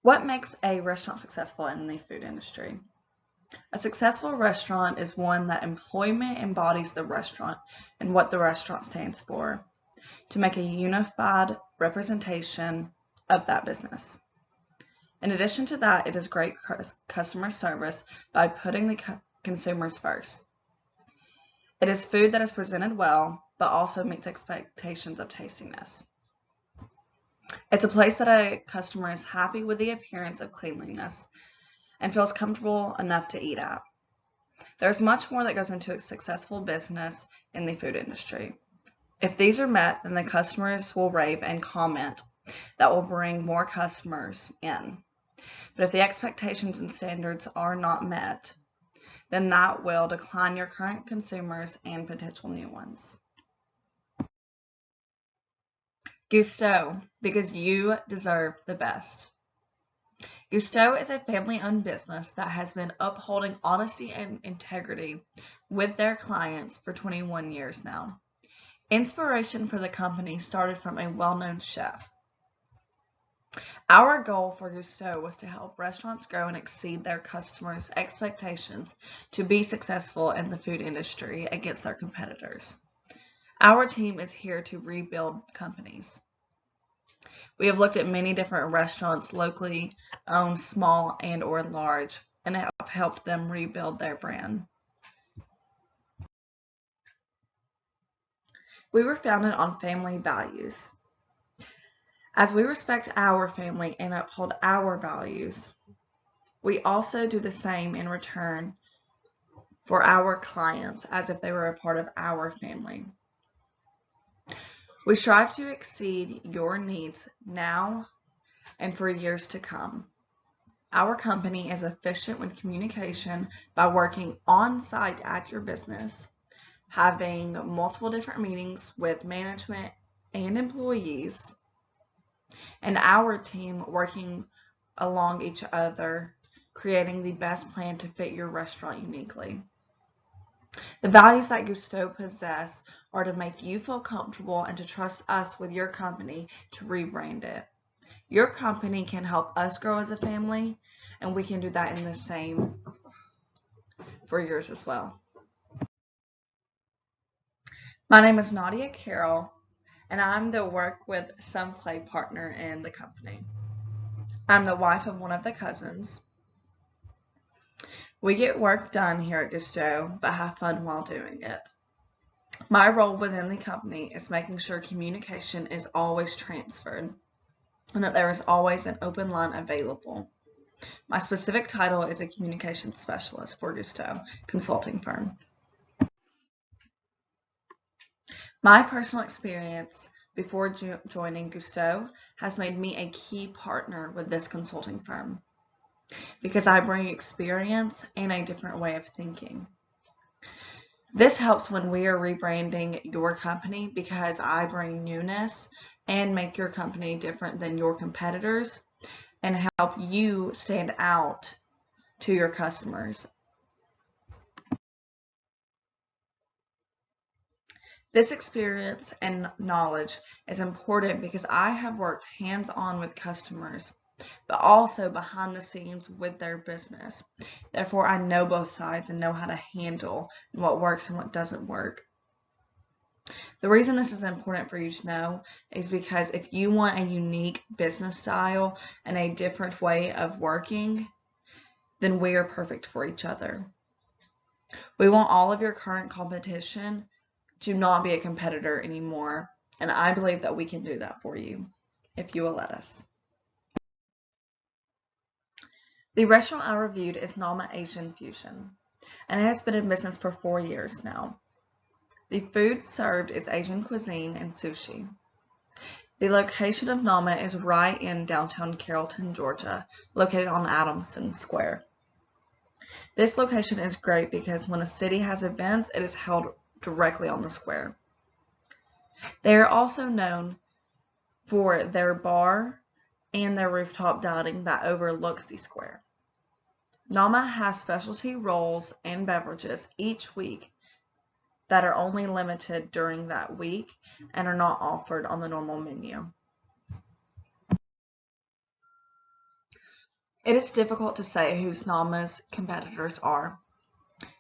What makes a restaurant successful in the food industry? A successful restaurant is one that employment embodies the restaurant and what the restaurant stands for, to make a unified representation of that business. In addition to that, it is great customer service by putting the consumers first. It is food that is presented well, but also meets expectations of tastiness. It's a place that a customer is happy with the appearance of cleanliness and feels comfortable enough to eat at. There's much more that goes into a successful business in the food industry. If these are met, then the customers will rave and comment that will bring more customers in. But if the expectations and standards are not met, then that will decline your current consumers and potential new ones. Gusteau, because you deserve the best. Gusteau is a family-owned business that has been upholding honesty and integrity with their clients for 21 years now. Inspiration for the company started from a well-known chef. Our goal for Gusteau was to help restaurants grow and exceed their customers' expectations to be successful in the food industry against their competitors. Our team is here to rebuild companies. We have looked at many different restaurants, locally owned, small and or large, and have helped them rebuild their brand. We were founded on family values. As we respect our family and uphold our values, we also do the same in return for our clients as if they were a part of our family. We strive to exceed your needs now and for years to come. Our company is efficient with communication by working on site at your business, having multiple different meetings with management and employees, and our team working along each other, creating the best plan to fit your restaurant uniquely. The values that Gusteau possess are to make you feel comfortable and to trust us with your company to rebrand it. Your company can help us grow as a family, and we can do that in the same for yours as well. My name is Nadia Carroll, and I'm the work with some play partner in the company. I'm the wife of one of the cousins. We get work done here at Gusteau, but have fun while doing it. My role within the company is making sure communication is always transferred and that there is always an open line available. My specific title is a communication specialist for Gusteau consulting firm. My personal experience before joining Gusteau has made me a key partner with this consulting firm, because I bring experience and a different way of thinking. This helps when we are rebranding your company because I bring newness and make your company different than your competitors and help you stand out to your customers. This experience and knowledge is important because I have worked hands-on with customers, but also behind the scenes with their business. Therefore, I know both sides and know how to handle what works and what doesn't work. The reason this is important for you to know is because if you want a unique business style and a different way of working, then we are perfect for each other. We want all of your current competition to not be a competitor anymore, and I believe that we can do that for you if you will let us. The restaurant I reviewed is Norma Asian Fusion, and it has been in business for 4 years now. The food served is Asian cuisine and sushi. The location of Norma is right in downtown Carrollton, Georgia, located on Adamson Square. This location is great because when a city has events, it is held directly on the square. They are also known for their bar and their rooftop dining that overlooks the square. Norma has specialty rolls and beverages each week that are only limited during that week and are not offered on the normal menu. It is difficult to say who Nauma's competitors are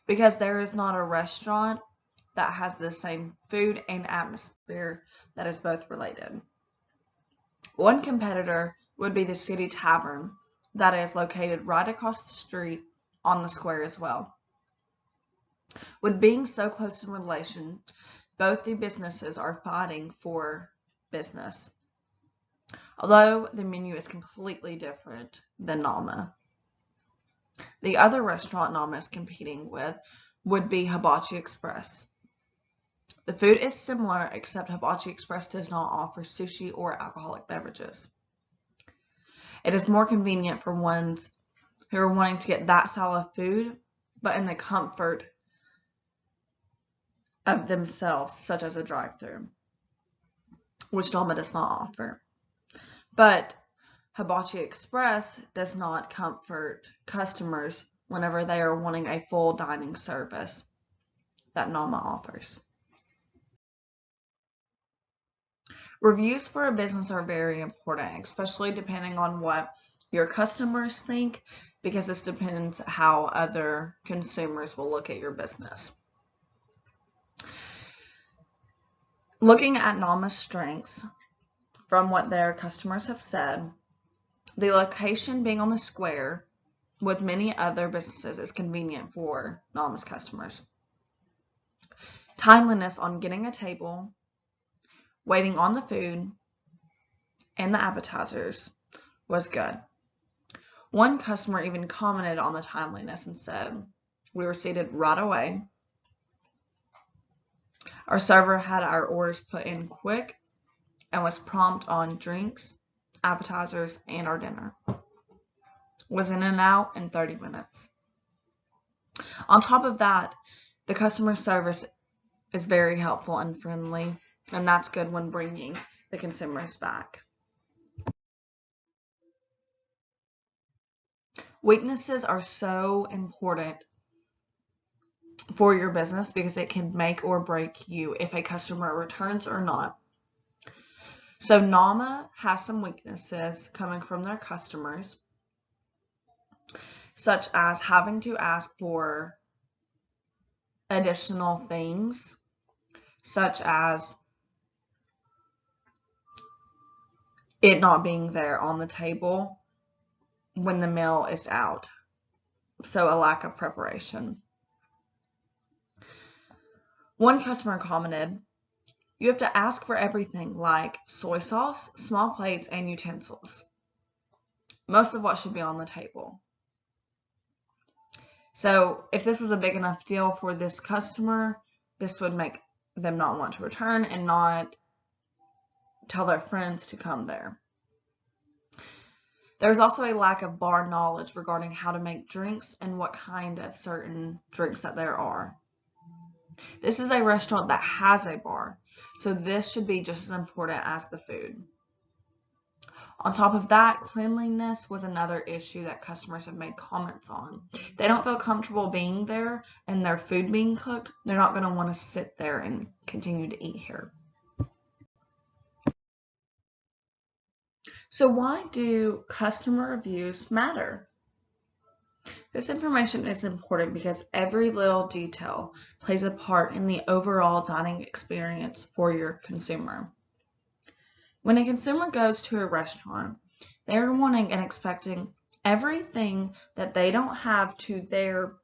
because there is not a restaurant that has the same food and atmosphere that is both related. One competitor would be the City Tavern that is located right across the street on the square as well. With being so close in relation, both the businesses are fighting for business, although the menu is completely different than Nama. The other restaurant Nama is competing with would be Hibachi Express. The food is similar, except Hibachi Express does not offer sushi or alcoholic beverages. It is more convenient for ones who are wanting to get that style of food, but in the comfort of themselves, such as a drive-thru, which Nama does not offer. But Hibachi Express does not comfort customers whenever they are wanting a full dining service that Nama offers. Reviews for a business are very important, especially depending on what your customers think, because this depends how other consumers will look at your business. Looking at Nama's strengths from what their customers have said, the location being on the square with many other businesses is convenient for Nama's customers. Timeliness on getting a table, waiting on the food, and the appetizers was good. One customer even commented on the timeliness and said, "We were seated right away. Our server had our orders put in quick and was prompt on drinks, appetizers, and our dinner. Was in and out in 30 minutes. On top of that, the customer service is very helpful and friendly, and that's good when bringing the consumers back." Weaknesses are so important for your business because it can make or break you if a customer returns or not. So Nama has some weaknesses coming from their customers, such as having to ask for additional things, such as it not being there on the table when the meal is out. So a lack of preparation. One customer commented, "You have to ask for everything like soy sauce, small plates, and utensils. Most of what should be on the table." So if this was a big enough deal for this customer, this would make them not want to return and not tell their friends to come there. There's also a lack of bar knowledge regarding how to make drinks and what kind of certain drinks that there are. This is a restaurant that has a bar, so this should be just as important as the food. On top of that, cleanliness was another issue that customers have made comments on. They don't feel comfortable being there and their food being cooked. They're not going to want to sit there and continue to eat here. So why do customer reviews matter? This information is important because every little detail plays a part in the overall dining experience for your consumer. When a consumer goes to a restaurant, they're wanting and expecting everything that they don't have to their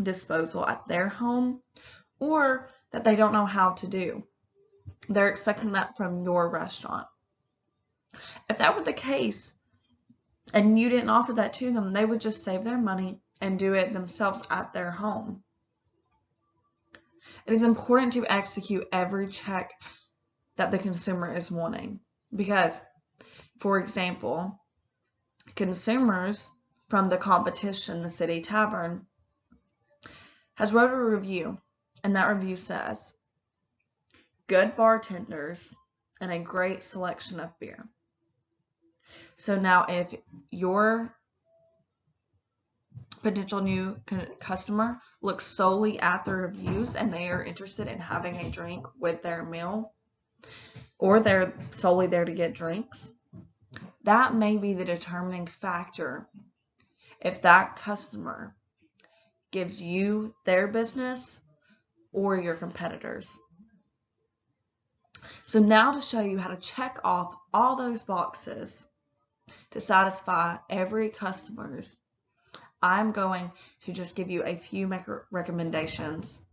disposal at their home or that they don't know how to do. They're expecting that from your restaurant. If that were the case and you didn't offer that to them, they would just save their money and do it themselves at their home. It is important to execute every check that the consumer is wanting because, for example, consumers from the competition, the City Tavern, has wrote a review, and that review says, "Good bartenders and a great selection of beer." So now if your potential new customer looks solely at the reviews and they are interested in having a drink with their meal, or they're solely there to get drinks, that may be the determining factor if that customer gives you their business or your competitors. So now to show you how to check off all those boxes to satisfy every customer's, I'm going to just give you a few recommendations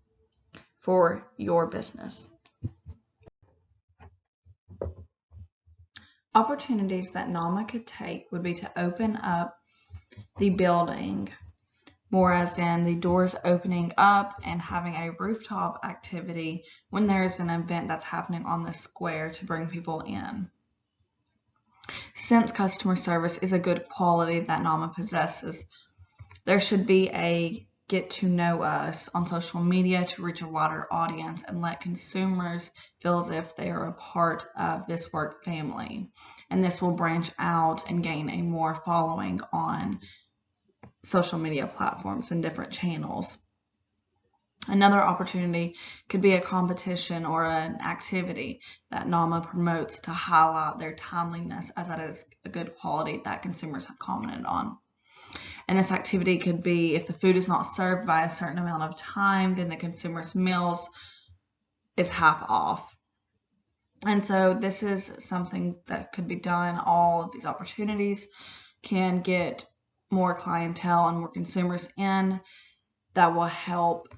for your business. Opportunities that Naudia could take would be to open up the building more, as in the doors opening up and having a rooftop activity when there's an event that's happening on the square to bring people in. Since customer service is a good quality that Naudia possesses, there should be a get to know us on social media to reach a wider audience and let consumers feel as if they are a part of this work family. And this will branch out and gain a more following on social media platforms and different channels. Another opportunity could be a competition or an activity that Naudia promotes to highlight their timeliness, as that is a good quality that consumers have commented on. And this activity could be, if the food is not served by a certain amount of time, then the consumer's meals is half off. And so this is something that could be done. All of these opportunities can get more clientele and more consumers in that will help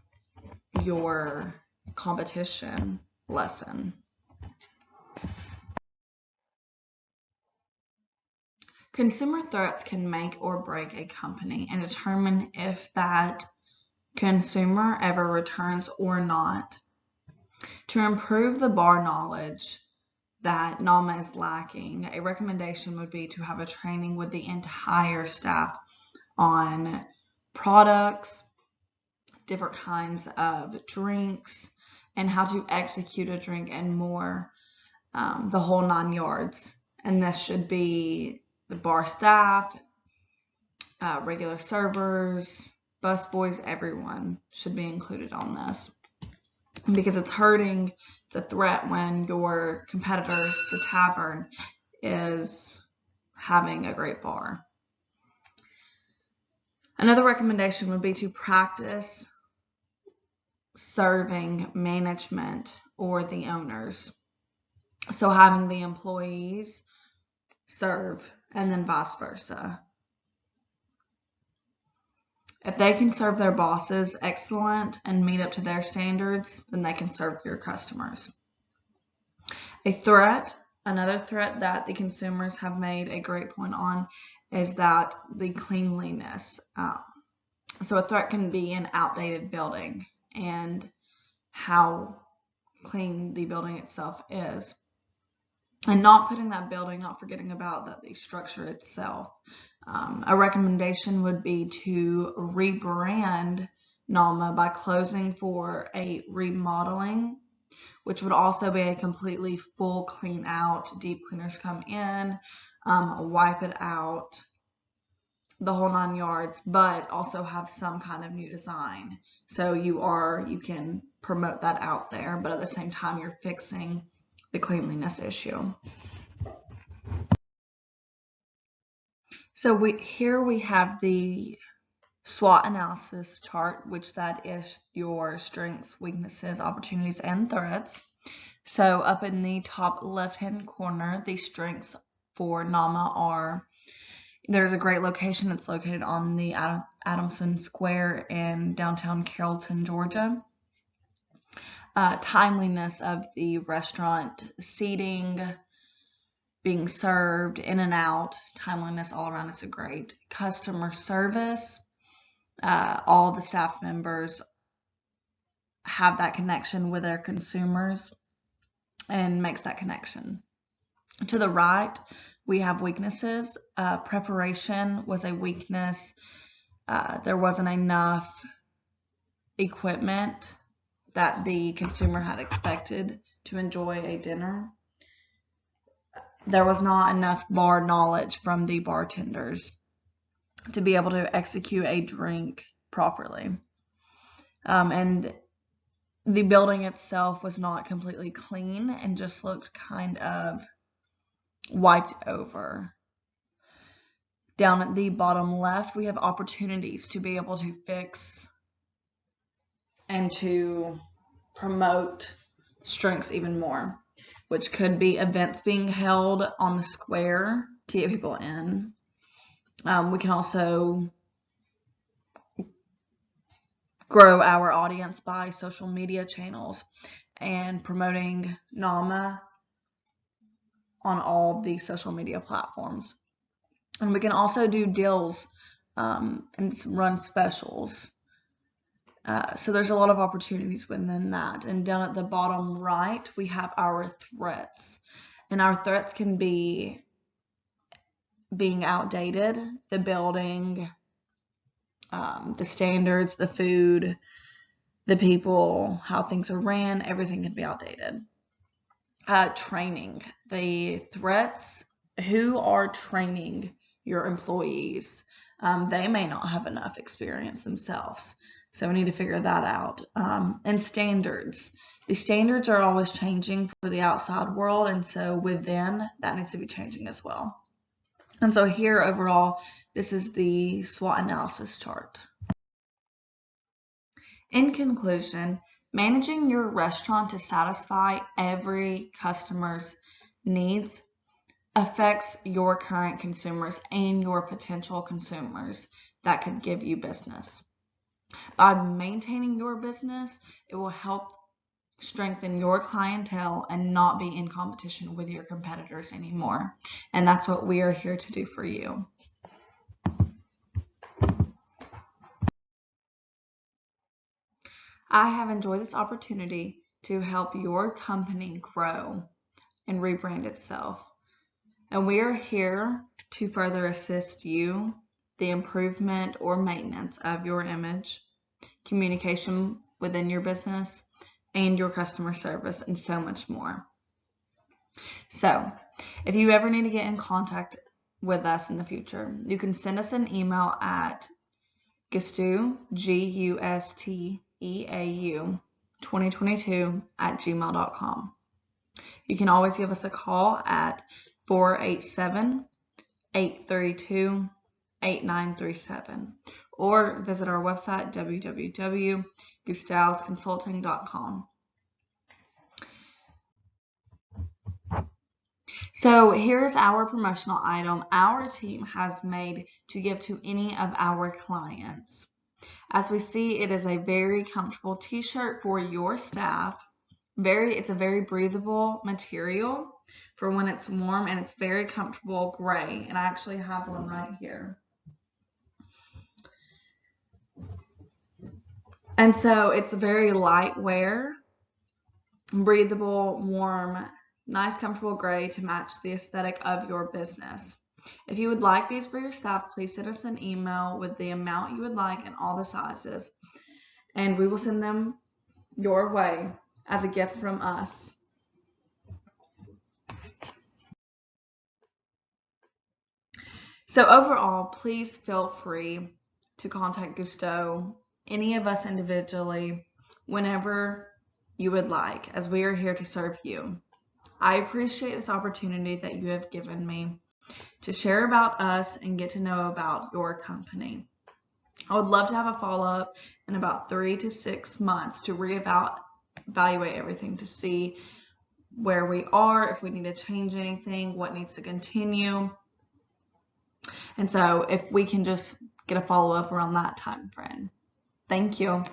your competition lessen. Consumer threats can make or break a company and determine if that consumer ever returns or not. To improve the bar knowledge that Naudia is lacking, a recommendation would be to have a training with the entire staff on products, different kinds of drinks, and how to execute a drink and more, the whole 9 yards. And this should be the bar staff, regular servers, busboys, everyone should be included on this. Because it's a threat when your competitors, the tavern, is having a great bar. Another recommendation would be to practice serving management or the owners. So having the employees serve and then vice versa. If they can serve their bosses excellent and meet up to their standards, then they can serve your customers. Another threat that the consumers have made a great point on is that the cleanliness. So a threat can be an outdated building and how clean the building itself is. And not forgetting about the structure itself. A recommendation would be to rebrand Naudia by closing for a remodeling, which would also be a completely full clean out. Deep cleaners come in, wipe it out, the whole 9 yards, but also have some kind of new design. So you can promote that out there, but at the same time you're fixing the cleanliness issue. So here we have the SWOT analysis chart, which that is your strengths, weaknesses, opportunities, and threats. So up in the top left-hand corner, the strengths for Naudia are: there's a great location. It's located on the Adamson Square in downtown Carrollton, Georgia. Timeliness of the restaurant, seating, being served, in and out, timeliness all around is great. Customer service, all the staff members have that connection with their consumers and makes that connection. To the right, we have weaknesses. Preparation was a weakness. There wasn't enough equipment that the consumer had expected to enjoy a dinner. There was not enough bar knowledge from the bartenders to be able to execute a drink properly. And the building itself was not completely clean and just looked kind of wiped over. Down at the bottom left, we have opportunities to be able to fix and to promote strengths even more, which could be events being held on the square to get people in. We can also grow our audience by social media channels and promoting Norma on all the social media platforms. And we can also do deals and run specials. So there's a lot of opportunities within that. And down at the bottom right, we have our threats. And our threats can be being outdated, the building, the standards, the food, the people, how things are ran, everything can be outdated. Training, the threats, who are training your employees? They may not have enough experience themselves, so we need to figure that out. And standards. The standards are always changing for the outside world, and so within, that needs to be changing as well. And so here overall, this is the SWOT analysis chart. In conclusion, managing your restaurant to satisfy every customer's needs affects your current consumers and your potential consumers that could give you business. By maintaining your business, it will help strengthen your clientele and not be in competition with your competitors anymore. And that's what we are here to do for you. I have enjoyed this opportunity to help your company grow and rebrand itself. And we are here to further assist you, the improvement or maintenance of your image, communication within your business, and your customer service, and so much more. So, if you ever need to get in contact with us in the future, you can send us an email at Gusteau, Gusteau 2022@gmail.com. You can always give us a call at 487-832-8937 or visit our website www.Gusteau'sconsulting.com. So here's our promotional item our team has made to give to any of our clients. As we see, it is a very comfortable t-shirt for your staff. It's a very breathable material for when it's warm, and it's very comfortable gray. And I actually have one right here. And so it's very light wear, breathable, warm, nice comfortable gray to match the aesthetic of your business. If you would like these for your staff, please send us an email with the amount you would like and all the sizes, and we will send them your way as a gift from us. So overall, please feel free to contact Gusteau, any of us individually, whenever you would like, as we are here to serve you. I appreciate this opportunity that you have given me to share about us and get to know about your company. I would love to have a follow-up in about 3 to 6 months to reevaluate everything to see where we are, if we need to change anything, what needs to continue. And so if we can just get a follow-up around that time frame. Thank you.